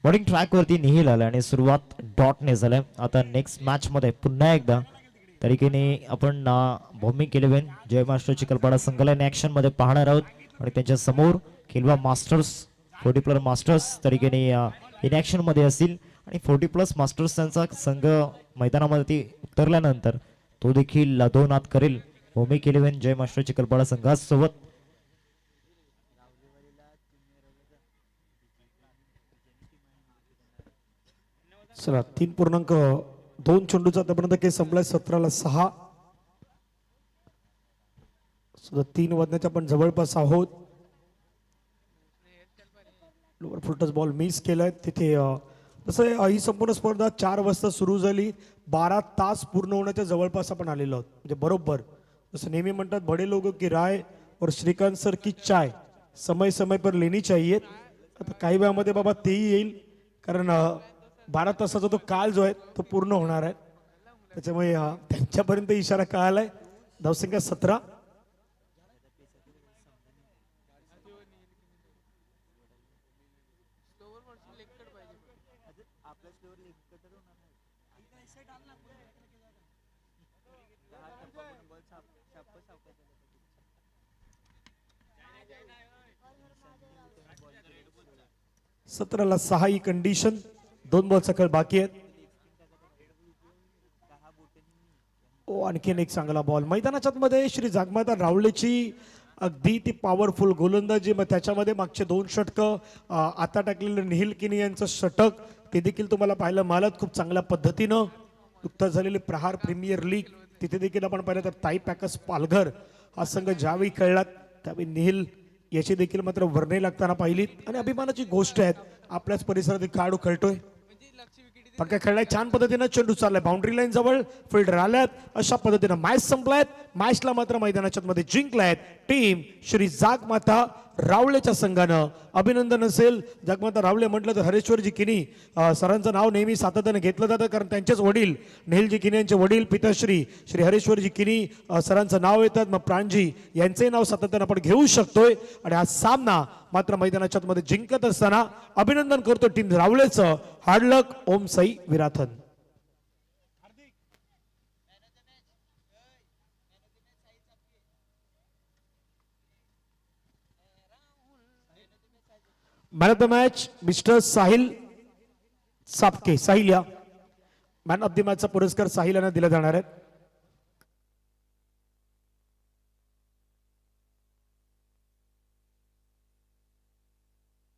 बॉलिंग ट्रॅक वरती निहिल आला आणि सुरुवात डॉटने झालाय. आता नेक्स्ट मॅच मध्ये पुन्हा एकदा तरीकेने आपण भौमिक इलेव्हन जय मास्टरची कल्पना संघाला ऍक्शन मध्ये पाहणार आहोत आणि त्यांच्या समोर खिलवा मास्टर्स 40+ मास्टर्स तरीकेने इन ऍक्शन मध्ये असतील आणि 40+ मास्टर्स त्यांचा संघ मैदानामध्ये उतरल्यानंतर तो देखील 2 आत करेल भौमिक इलेव्हन जय मास्टरची कल्पना संघासोबत. चला 3.2 चेंडूचा आतापर्यंत केस संपलाय. 17-6 सुद्धा 3 वाजण्याच्या पण जवळपास आहोत. लोअर फुटच बॉल मिस केलाय तिथे. तसं ही संपूर्ण स्पर्धा 4 वाजता सुरू झाली, 12 तास पूर्ण होण्याच्या जवळपास आपण आलेलो आहोत. म्हणजे बरोबर जसं नेहमी म्हणतात बडे लोगों की राय और श्रीकांत सर की चाय समय समय पर लेनी चाहिए. आता काही वेळामध्ये बाबा तेही येईल, कारण 12 तासाचा तो काळ जो आहे तो पूर्ण होणार आहे, त्याच्यामुळे त्यांच्यापर्यंत इशारा कळालाय. धावसंख्या 17. सतराला 6 ही कंडिशन. 2 बॉलचा खेळ बाकी आहेत. आणखीन एक चांगला बॉल मैदानाच्या मध्ये श्री जागमाता रावळेची अगदी ती पॉवरफुल गोलंदाजी. मग त्याच्यामध्ये मागचे 2 षटकं आता टाकलेलं निहिल किनी यांचं षटक ते देखील तुम्हाला पाहायला मिळालं खूप चांगल्या पद्धतीनं. नुकताच झालेली प्रहार प्रीमियर लीग तिथे देखील आपण पाहिलं तर ताई पॅकर्स पालघर हा संघ ज्यावेळी खेळलात त्यावेळी निहिल याची देखील मात्र वर्णे लागताना पाहिलीत. आणि अभिमानाची गोष्ट आहे आपल्याच परिसरात खेळाडू खेळतोय. पक्का खेळलाय, छान पद्धतीनं चेंडू चाललाय बाउंड्री लाईन जवळ, फिल्डर आल्यात. अशा पद्धतीनं मॅच संपलायत. मॅचला मात्र मैदानाच्या मध्ये जिंकलायत टीम श्री जागमाता रावळेच्या संघानं. अभिनंदन असेल. जागमाता रावळे म्हटलं तर हरेश्वरजी किनी सरांचं नाव नेहमी सातत्याने घेतलं जातं, कारण त्यांचेच वडील निहिलजी किनी यांचे वडील पिताश्री श्री हरेश्वरजी किनी सरांचं नाव येतात. मग प्राणजी यांचंही नाव सातत्याने आपण घेऊ शकतोय. आणि हा सामना मात्र मैदानाच्या मध्ये जिंकत असताना अभिनंदन करतो टीम रावळेचं. Hard luck Om Sai Virathan. Man of the match mister Sahil Sapke. Sahil या मॅन ऑफ द मॅचचा पुरस्कार साहिल यांना दिला जाणार आहे.